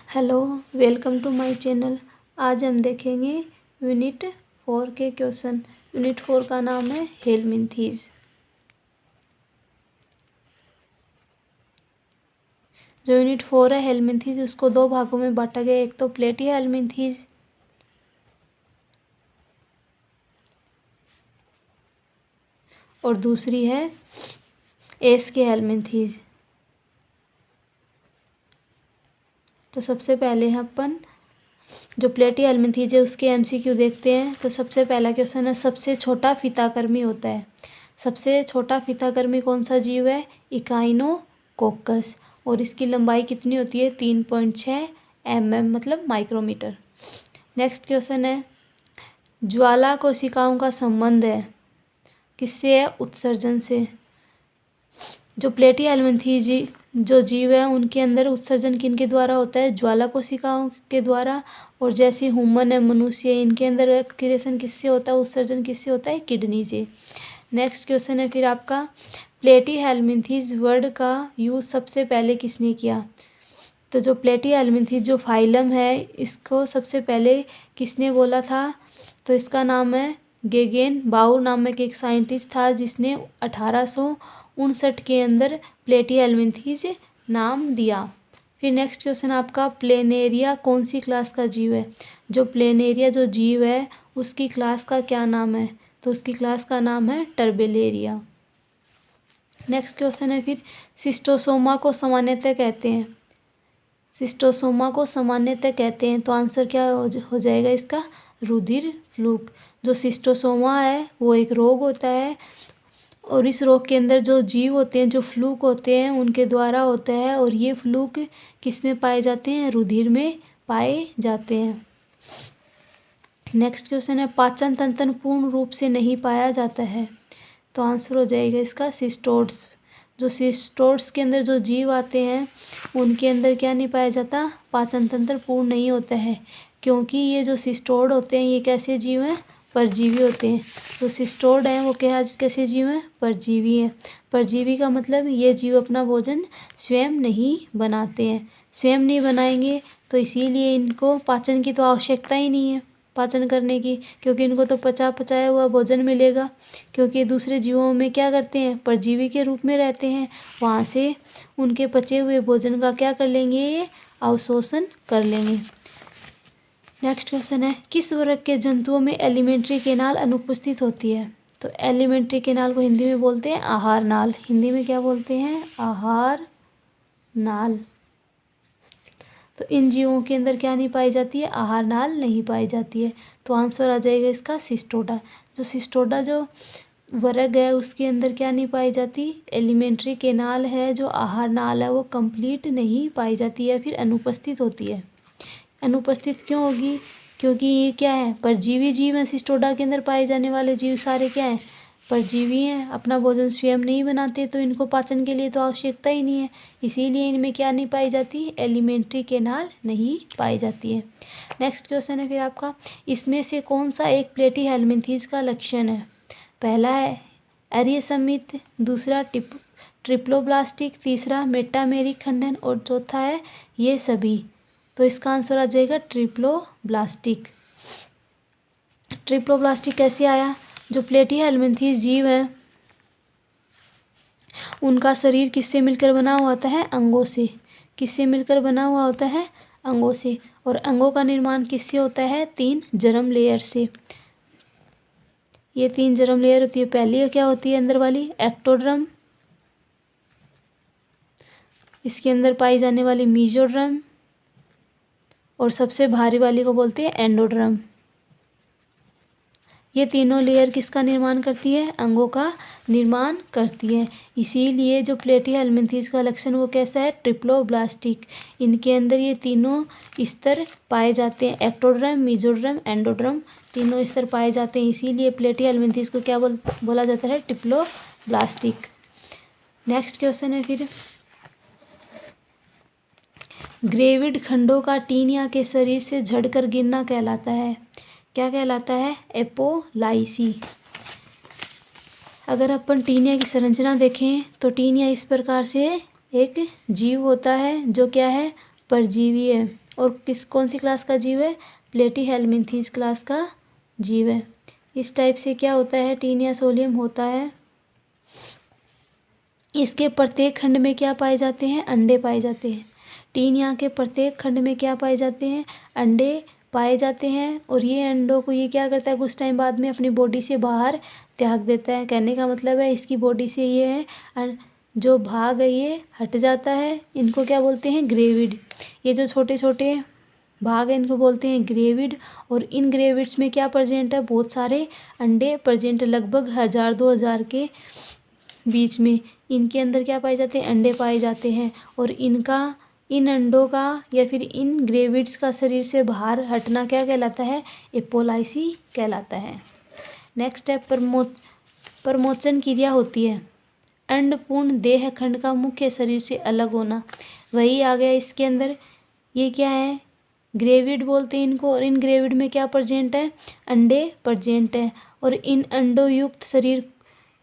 Hello, welcome to my channel. आज हम देखेंगे यूनिट 4 के क्वेश्चन। यूनिट 4 का नाम है हेलमिंथीज। जो यूनिट 4 है हेलमिंथीज, उसको दो भागों में बांटा गया। एक तो प्लेटी हेलमिंथीज और दूसरी है एस के हेलमिंथीज। तो सबसे पहले अपन जो प्लेटी हेलमिंथीज है उसके एमसीक्यू देखते हैं। तो सबसे पहला क्वेश्चन है, सबसे छोटा फीताकृमि होता है। सबसे छोटा फीताकृमि कौन सा जीव है? इकाइनोकोकस। और इसकी लंबाई कितनी होती है? 3.6 mm, मतलब माइक्रोमीटर। नेक्स्ट क्वेश्चन है, ज्वाला कोशिकाओं का संबंध है किससे? है उत्सर्जन से। जो प्लेटी हेलमिंथीज जो जीव है उनके अंदर उत्सर्जन किनके द्वारा होता है? ज्वाला कोशिकाओं के द्वारा। और जैसे ह्यूमन है, मनुष्य, इनके अंदर एक्सक्रीशन किससे होता है? उत्सर्जन किससे होता है? किडनी से। नेक्स्ट क्वेश्चन है फिर आपका, प्लेटी हेलमिंथीज वर्ड का यूज सबसे पहले किसने किया? तो जो प्लेटी हेलमिंथीज जो फाइलम है, इसको सबसे पहले किसने बोला था? तो इसका नाम है गेगेन बाउर नामक एक साइंटिस्ट था, जिसने 1859 के अंदर प्लेटी हेलमिंथीज नाम दिया। फिर नेक्स्ट क्वेश्चन आपका, प्लेनेरिया कौन सी क्लास का जीव है? जो प्लेनेरिया जो जीव है उसकी क्लास का क्या नाम है? तो उसकी क्लास का नाम है टर्बेलेरिया। नेक्स्ट क्वेश्चन है फिर, सिस्टोसोमा को सामान्यतः कहते हैं। सिस्टोसोमा को सामान्यतः कहते हैं, तो आंसर क्या हो जाएगा इसका? रुधिर फ्लूक। जो सिस्टोसोमा है वो एक रोग होता है, और इस रोग के अंदर जो जीव होते हैं, जो फ्लूक होते हैं, उनके द्वारा होता है। और ये फ्लूक किस में पाए जाते हैं? रुधिर में पाए जाते हैं। नेक्स्ट क्वेश्चन है, पाचन तंत्र पूर्ण रूप से नहीं पाया जाता है, तो आंसर हो जाएगा इसका सिस्टोड्स। जो सिस्टोड्स के अंदर जो जीव आते हैं उनके अंदर क्या नहीं पाया जाता? पाचन तंत्र पूर्ण नहीं होता है, क्योंकि ये जो सिस्टोड होते हैं ये कैसे जीव हैं? परजीवी होते हैं। जो सिस्टोड हैं वो कैसे जीव हैं? परजीवी हैं। परजीवी का मतलब ये जीव अपना भोजन स्वयं नहीं बनाते हैं। स्वयं नहीं बनाएंगे तो इसीलिए इनको पाचन की तो आवश्यकता ही नहीं है पाचन करने की, क्योंकि इनको तो पचाया हुआ भोजन मिलेगा। क्योंकि दूसरे जीवों में क्या करते हैं? परजीवी के रूप में रहते हैं, वहाँ से उनके पचे हुए भोजन का क्या कर लेंगे? ये अवशोषण कर लेंगे। नेक्स्ट क्वेश्चन है, किस वर्ग के जंतुओं में एलिमेंट्री केनाल अनुपस्थित होती है? तो एलिमेंट्री केनाल को हिंदी में बोलते हैं आहार नाल। हिंदी में क्या बोलते हैं? आहार नाल। तो इन जीवों के अंदर क्या नहीं पाई जाती है? आहार नाल नहीं पाई जाती है। तो आंसर आ जाएगा इसका सिस्टोडा। जो सिस्टोडा जो वर्ग है उसके अंदर क्या नहीं पाई जाती? एलिमेंट्री केनाल है, जो आहार नाल है वो कंप्लीट नहीं पाई जाती है, फिर अनुपस्थित होती है। अनुपस्थित क्यों होगी? क्योंकि ये क्या है? परजीवी जीव है। सिस्टोडा के अंदर पाए जाने वाले जीव सारे क्या हैं? परजीवी हैं। अपना भोजन स्वयं नहीं बनाते, तो इनको पाचन के लिए तो आवश्यकता ही नहीं है, इसीलिए इनमें क्या नहीं पाई जाती? एलिमेंट्री केनाल नहीं पाई जाती है। नेक्स्ट क्वेश्चन है फिर आपका, इसमें से कौन सा एक प्लेटी हेलमिंथीज का लक्षण है? पहला है एरियसमित, दूसरा ट्रिप्लोब्लास्टिक, तीसरा मेटामेरिक खंडन, और चौथा है ये सभी। तो इसका आंसर आ जाएगा ट्रिप्लोब्लास्टिक। ट्रिप्लोब्लास्टिक कैसे आया? जो प्लेटी हेलमिंथीज जीव है उनका शरीर किससे मिलकर बना हुआ होता है? अंगों से। किससे मिलकर बना हुआ होता है? अंगों से। और अंगों का निर्माण किससे होता है? 3 जर्म लेयर से। ये 3 जर्म लेयर होती है। पहली क्या होती है अंदर वाली? एक्टोड्रम। इसके अंदर पाई जाने वाली मीजोड्रम, और सबसे भारी वाली को बोलते हैं एंडोड्रम। ये तीनों लेयर किसका निर्माण करती है? अंगों का निर्माण करती है। इसीलिए जो प्लेटी हेलमिंथीज का लक्षण वो कैसा है? ट्रिप्लोब्लास्टिक। इनके अंदर ये तीनों स्तर पाए जाते हैं, एक्टोड्रम, मीजोड्रम, एंडोड्रम, तीनों स्तर पाए जाते हैं। इसीलिए प्लेटी हेलमिंथीज को क्या बोला जाता है? ट्रिप्लोब्लास्टिक। नेक्स्ट क्वेश्चन है फिर, ग्रेविड खंडों का टीनिया के शरीर से झड़कर गिरना कहलाता है। क्या कहलाता है? एपोलाइसी। अगर अपन टीनिया की संरचना देखें तो टीनिया इस प्रकार से एक जीव होता है जो क्या है? परजीवी है और कौन सी क्लास का जीव है? प्लेटीहेल्मिन्थीज क्लास का जीव है। इस टाइप से क्या होता है? टीनिया सोलियम होता है। इसके प्रत्येक खंड में क्या पाए जाते हैं? अंडे पाए जाते हैं। टीनिया के प्रत्येक खंड में क्या पाए जाते हैं? अंडे पाए जाते हैं और ये अंडों को ये क्या करता है? कुछ टाइम बाद में अपनी बॉडी से बाहर त्याग देता है। कहने का मतलब है इसकी बॉडी से ये है जो भाग है ये हट जाता है। इनको क्या बोलते हैं? ग्रेविड। ये जो छोटे छोटे भाग है इनको बोलते हैं ग्रेविड। और इन ग्रेविड्स में क्या प्रेजेंट है? बहुत सारे अंडे प्रेजेंट, लगभग 1000-2000 के बीच में इनके अंदर क्या पाए जाते हैं? अंडे पाए जाते हैं। और इन अंडों का या फिर इन ग्रेविड्स का शरीर से बाहर हटना क्या कहलाता है? एपोलाइसी कहलाता है। नेक्स्ट है प्रमोचन क्रिया होती है। अंडपूर्ण देह खंड का मुख्य शरीर से अलग होना, वही आ गया इसके अंदर। ये क्या है? ग्रेविड बोलते हैं इनको। और इन ग्रेविड में क्या प्रेजेंट है? अंडे प्रेजेंट है। और इन अंडोयुक्त शरीर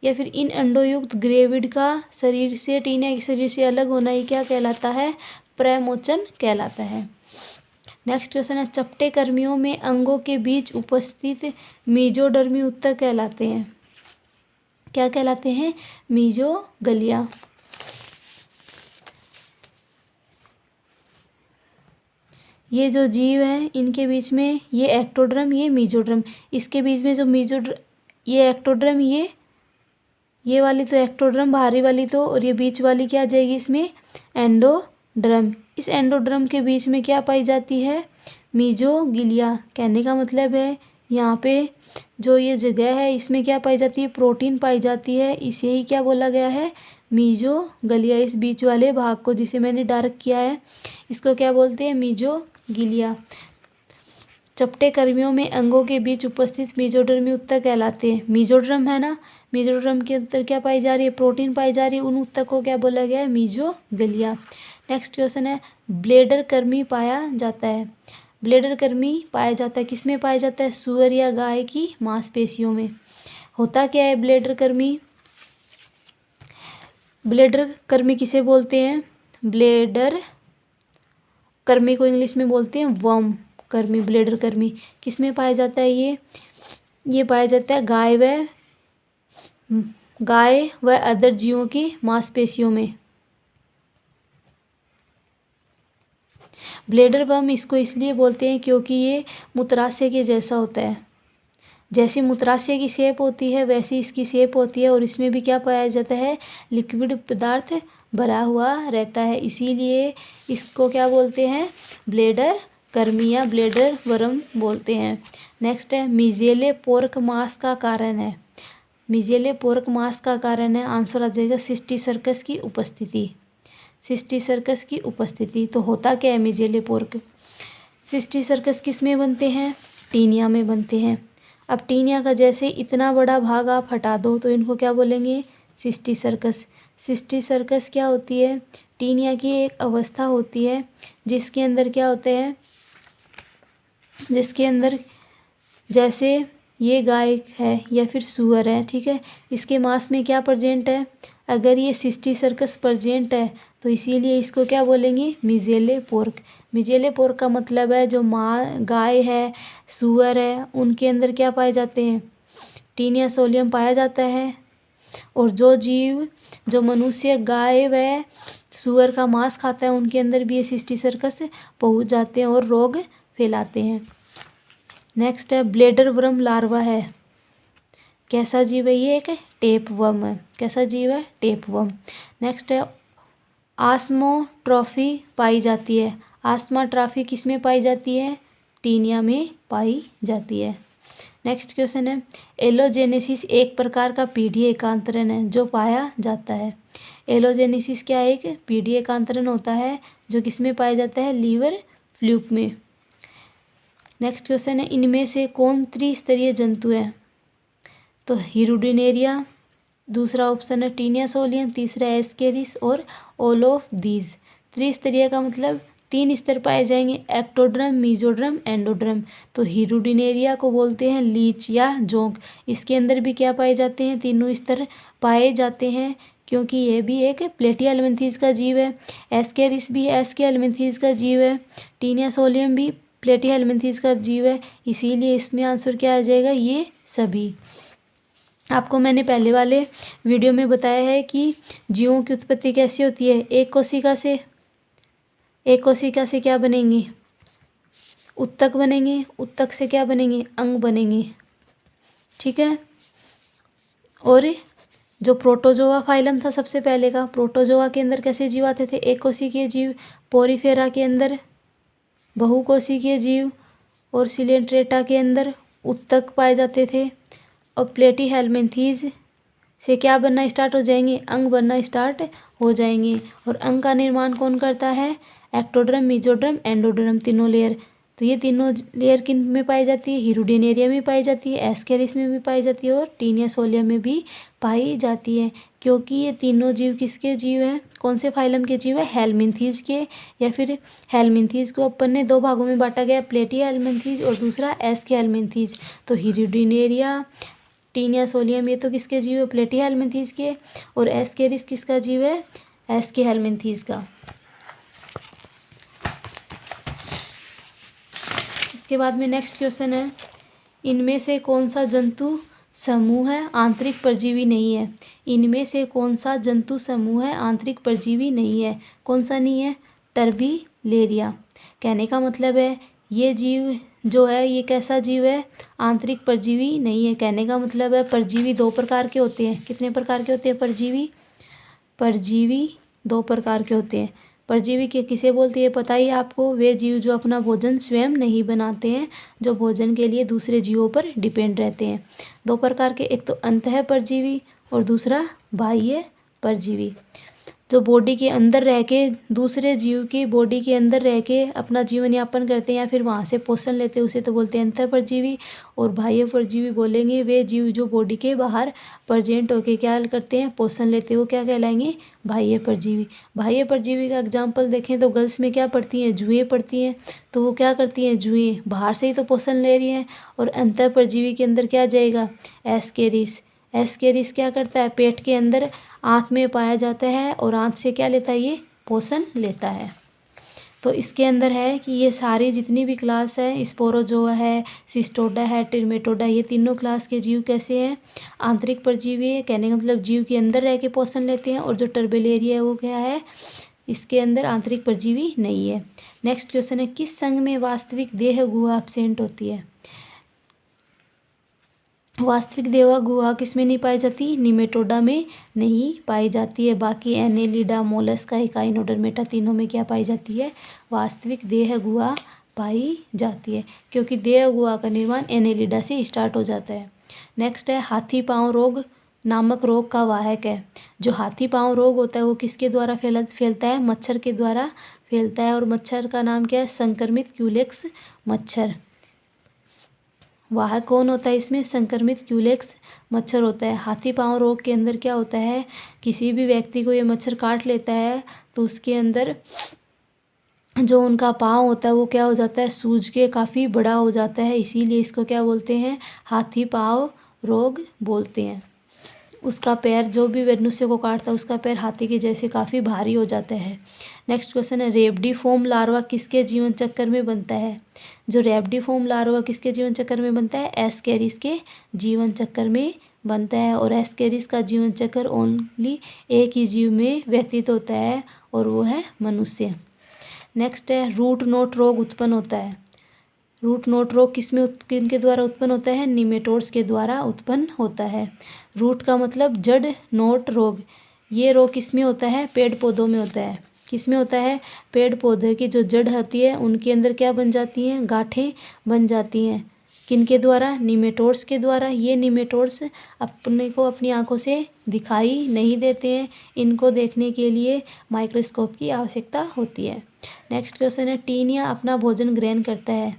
या फिर इन अंडोयुक्त ग्रेविड का शरीर से टीनिया के शरीर से अलग होना ये क्या कहलाता है? प्रमोचन कहलाता है। नेक्स्ट क्वेश्चन है, चपटे कर्मियों में अंगों के बीच उपस्थित मीजोडर्मी उत्तक कहलाते हैं। क्या कहलाते हैं? मीजोगलिया। ये जो जीव है इनके बीच में ये एक्टोड्रम, ये मीजोड्रम, इसके बीच में जो ये एक्टोड्रम, ये वाली तो एक्टोड्रम बाहरी वाली तो, और ये बीच वाली क्या आ जाएगी इसमें? एंडोड्रम। इस एंडोड्रम के बीच में क्या पाई जाती है? मीजोगिलिया। कहने का मतलब है यहाँ पे जो ये जगह है इसमें क्या पाई जाती है? प्रोटीन पाई जाती है। इसे ही क्या बोला गया है? मीजोगलिया। इस बीच वाले भाग को जिसे मैंने डार्क किया है इसको क्या बोलते हैं? मीजोगिलिया। चपटे कर्मियों में अंगों के बीच उपस्थित मीजोडर्मी उत्तक कहलाते हैं। मीजोड्रम है ना, मीजोड्रम के अंदर क्या पाई जा रही है? प्रोटीन पाई जा रही है। उन उत्तक को क्या बोला गया है? मीजोगलिया। नेक्स्ट क्वेश्चन है, ब्लेडर कर्मी पाया जाता है। ब्लेडर कर्मी पाया जाता है किसमें पाया जाता है? सुअर या गाय की मांसपेशियों में। होता क्या है ब्लेडर कर्मी? ब्लेडर कर्मी किसे बोलते हैं? ब्लेडर कर्मी को इंग्लिश में बोलते हैं वर्म कर्मी। ब्लेडर कर्मी किसमें पाया जाता है? ये पाया जाता है गाय व अदर जीवों की मांसपेशियों में। ब्लेडर वर्म इसको इसलिए बोलते हैं क्योंकि ये मूत्राशय के जैसा होता है। जैसी मूत्राशय की शेप होती है वैसी इसकी शेप होती है और इसमें भी क्या पाया जाता है? लिक्विड पदार्थ भरा हुआ रहता है। इसीलिए इसको क्या बोलते हैं? ब्लेडर कर्मी या ब्लेडर वर्म बोलते हैं। नेक्स्ट है, मिजेले पोर्क मास का कारण है। मिजेले पोर्क मास का कारण है, आंसर आ जाएगा सिस्टीसर्कस की उपस्थिति। सिस्टीसर्कस की उपस्थिति। तो होता क्या है मिजेले पोर्क? सिस्टीसर्कस किस में बनते हैं? टीनिया में बनते हैं। अब टीनिया का जैसे इतना बड़ा भाग आप हटा दो तो इनको क्या बोलेंगे? सिस्टीसर्कस। सिस्टीसर्कस क्या होती है? टीनिया की एक अवस्था होती है जिसके अंदर क्या होते हैं? जिसके अंदर जैसे ये गाय है या फिर सुअर है, ठीक है, इसके मांस में क्या प्रेजेंट है? अगर ये सिस्टीसर्कस प्रेजेंट है तो इसीलिए इसको क्या बोलेंगे? मिजेले पोर्क। मिजेले पोर्क का मतलब है जो गाय है, सुअर है, उनके अंदर क्या पाए जाते हैं? टीनिया सोलियम पाया जाता है। और जो मनुष्य गाय व सुअर का मांस खाता है उनके अंदर भी ये सिस्टीसर्कस पहुंच जाते हैं और रोग फैलाते हैं। नेक्स्ट है, ब्लेडर वर्म लार्वा है। कैसा जीव है ये? एक टेप वर्म है। कैसा जीव है? Tape worm. नेक्स्ट है, आस्मोट्रॉफी पाई जाती है। आस्माट्रॉफी किस में पाई जाती है? टीनिया में पाई जाती है। नेक्स्ट क्वेश्चन है, एलोजेनेसिस एक प्रकार का पीढ़ी एकांतरण है जो पाया जाता है। एलोजेनेसिस क्या है? एक पीढ़ी एकांतरण होता है जो किस में पाया जाता है? लीवर फ्लूक में। नेक्स्ट क्वेश्चन है, इनमें से कौन त्रिस्तरीय जंतु है? तो हिरुडिनेरिया, दूसरा ऑप्शन है टीनिया सोलियम, तीसरा एस्केरिस और ऑल ऑफ दीज। त्रिस्तरीय का मतलब 3 स्तर पाए जाएंगे, एक्टोड्रम, मीजोड्रम, एंडोड्रम। तो हिरुडिनेरिया को बोलते हैं लीच या जोंक। इसके अंदर भी क्या पाए जाते हैं? तीनों स्तर पाए जाते हैं। क्योंकि ये भी एक प्लेटिया हेलमिंथीज का जीव है। एस्केरिस भी एस्के हेलमिंथीज का जीव है। टीनिया सोलियम भी प्लेटिया हेलमिंथीज का जीव है। इसीलिए इसमें आंसर क्या आ जाएगा, ये सभी। आपको मैंने पहले वाले वीडियो में बताया है कि जीवों की उत्पत्ति कैसे होती है। एक कोशिका से क्या बनेंगे, उत्तक बनेंगे। उत्तक से क्या बनेंगे, अंग बनेंगे। ठीक है। और जो प्रोटोजोआ फाइलम था सबसे पहले का, प्रोटोजोआ के अंदर कैसे जीव आते थे, एक कोशिकीय जीव। पोरीफेरा के अंदर बहुकोशिकीय जीव। और सिलेंट्रेटा के अंदर उत्तक पाए जाते थे। और प्लेटी हेलमिंथीज से क्या बनना स्टार्ट हो जाएंगे, अंग बनना स्टार्ट हो जाएंगे। और अंग का निर्माण कौन करता है, एक्टोडर्म, मेसोडर्म, एंडोडर्म, तीनों लेयर। तो ये तीनों लेयर किन में पाई जाती है, हिरुडिनेरिया में पाई जाती है, एस्केरिस में भी पाई जाती है और टीनिया सोलियम में भी पाई जाती है। क्योंकि ये तीनों जीव किसके जीव हैं, कौन से फाइलम के जीव है, हेलमिंथीज के। या फिर हेलमिंथीज को अपन ने दो भागों में बांटा गया, प्लेटिया हेलमिंथीज और दूसरा एस्के हेलमिंथीज। तो हिरुडिनेरिया, टीनिया सोलियम ये तो किसके जीव है, प्लेटिया हेलमिंथीज के। और एस्केरिस किसका जीव है, एस्के हेलमिंथीज का। इसके बाद में नेक्स्ट क्वेश्चन है, इनमें से कौन सा जंतु समूह है आंतरिक परजीवी नहीं है। इनमें से कौन सा जंतु समूह है आंतरिक परजीवी नहीं है। कौन सा नहीं है, टर्बीलेरिया। कहने का मतलब है ये जीव जो है ये कैसा जीव है, आंतरिक परजीवी नहीं है। कहने का मतलब है परजीवी दो प्रकार के होते हैं। कितने प्रकार के होते हैं परजीवी, परजीवी दो प्रकार के होते हैं। परजीवी के किसे बोलते हैं पता ही आपको, वे जीव जो अपना भोजन स्वयं नहीं बनाते हैं, जो भोजन के लिए दूसरे जीवों पर डिपेंड रहते हैं। दो प्रकार के, एक तो अंतः परजीवी और दूसरा बाह्य परजीवी। जो बॉडी के अंदर रह के, दूसरे जीव की बॉडी के अंदर रह के अपना जीवन यापन करते हैं या फिर वहाँ से पोषण लेते हैं, उसे तो बोलते हैं अंतः परजीवी। और बाह्य परजीवी बोलेंगे वे जीव जो बॉडी के बाहर प्रेजेंट होके क्या करते हैं, पोषण लेते हैं, वो क्या कहलाएंगे, बाह्य परजीवी। बाह्य परजीवी का एग्जाम्पल देखें तो गर्ल्स में क्या पड़ती हैं, जुएँ पड़ती हैं। तो वो क्या करती हैं, जुएँ बाहर से ही तो पोषण ले रही हैं। और अंतः परजीवी के अंदर क्या जाएगा, एस्केरिस। एस्केरिस क्या करता है, पेट के अंदर आंत में पाया जाता है और आंत से क्या लेता है, ये पोषण लेता है। तो इसके अंदर है कि ये सारी जितनी भी क्लास है, स्पोरोजोआ है, सिस्टोडा है, ट्रिमेटोडा, ये तीनों क्लास के जीव कैसे हैं, आंतरिक परजीवी है। कहने का मतलब जीव के अंदर रह के पोषण लेते हैं। और जो टर्बेलेरिया है वो क्या है, इसके अंदर आंतरिक परजीवी नहीं है। नेक्स्ट क्वेश्चन है, किस संघ में वास्तविक देह गुहा एब्सेंट होती है। वास्तविक देह गुहा किस में नहीं पाई जाती, निमेटोडा में नहीं पाई जाती है। बाकी एनेलिडा, मोलस्का, इकाइनोडर्मेटा तीनों में क्या पाई जाती है, वास्तविक देह गुहा पाई जाती है। क्योंकि देह गुहा का निर्माण एनेलिडा से स्टार्ट हो जाता है। नेक्स्ट है, हाथी पाँव रोग नामक रोग का वाहक है। जो हाथी पाँव रोग होता है वो किसके द्वारा फैलता है, मच्छर के द्वारा फैलता है। और मच्छर का नाम क्या है, संक्रमित क्यूलेक्स मच्छर। वाहक कौन होता है इसमें, संक्रमित क्यूलेक्स मच्छर होता है। हाथी पाँव रोग के अंदर क्या होता है, किसी भी व्यक्ति को ये मच्छर काट लेता है तो उसके अंदर जो उनका पाँव होता है वो क्या हो जाता है, सूज के काफ़ी बड़ा हो जाता है। इसीलिए इसको क्या बोलते हैं, हाथी पाँव रोग बोलते हैं। उसका पैर, जो भी मनुष्य को काटता है उसका पैर हाथी के जैसे काफ़ी भारी हो जाता है। नेक्स्ट क्वेश्चन है, रेबडीफोम लार्वा किसके जीवन चक्कर में बनता है। जो रेबडीफोम लार्वा किसके जीवन चक्कर में बनता है, एस्केरिस के जीवन चक्कर में बनता है। और एस्केरिस का जीवन चक्र ओनली एक ही जीव में व्यतीत होता है और वो है मनुष्य। नेक्स्ट है, रूट नोट रोग उत्पन्न होता है। रूट नोट रोग किनके द्वारा उत्पन्न होता है, निमेटोड्स के द्वारा उत्पन्न होता है। रूट का मतलब जड़ नोट रोग। ये रोग किस में होता है, पेड़ पौधों में होता है। किस में होता है, पेड़ पौधे की जो जड़ होती है उनके अंदर क्या बन जाती हैं, गांठें बन जाती हैं। किनके द्वारा, निमेटोड्स के द्वारा। ये निमेटोड्स अपने को अपनी आंखों से दिखाई नहीं देते हैं, इनको देखने के लिए माइक्रोस्कोप की आवश्यकता होती है। नेक्स्ट क्वेश्चन है, टीनिया अपना भोजन ग्रहण करता है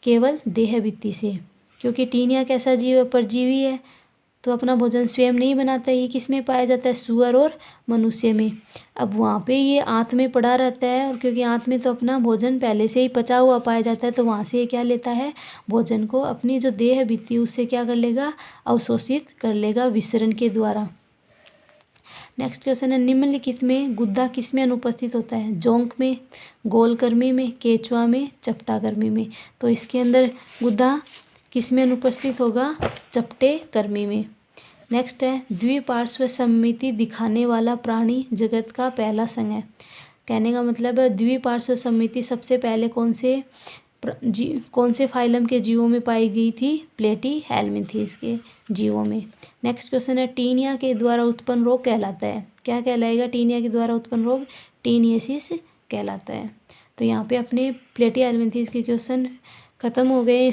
केवल देह भित्ति से। क्योंकि टीनिया कैसा जीव है, परजीवी है, तो अपना भोजन स्वयं नहीं बनाता है। ये किस में पाया जाता है, सुअर और मनुष्य में। अब वहाँ पे ये आंत में पड़ा रहता है और क्योंकि आंत में तो अपना भोजन पहले से ही पचा हुआ पाया जाता है, तो वहाँ से ये क्या लेता है, भोजन को अपनी जो देह भित्ति उससे क्या कर लेगा, अवशोषित कर लेगा विसरण के द्वारा। नेक्स्ट क्वेश्चन है, निम्नलिखित में गुद्दा किस में अनुपस्थित होता है? जोंक में, गोलकृमि में, केचुआ में, चपटाकृमि में। तो इसके अंदर गुद्दा किस में अनुपस्थित होगा? चपटे कर्मी में। नेक्स्ट है, द्विपार्श्व सममिति दिखाने वाला प्राणी जगत का पहला संघ है। कहने का मतलब है द्विपार्श्व सममिति सबसे पहले कौन से फाइलम के जीवों में पाई गई थी? प्लेटीहेल्मिन्थेस के जीवों में। नेक्स्ट क्वेश्चन है, टीनिया के द्वारा उत्पन्न रोग कहलाता है? क्या कहलाएगा टीनिया के द्वारा उत्पन्न रोग? टीनियसिस कहलाता है। तो यहाँ पे अपने प्लेटीहेल्मिन्थेस के क्वेश्चन खत्म हो गए।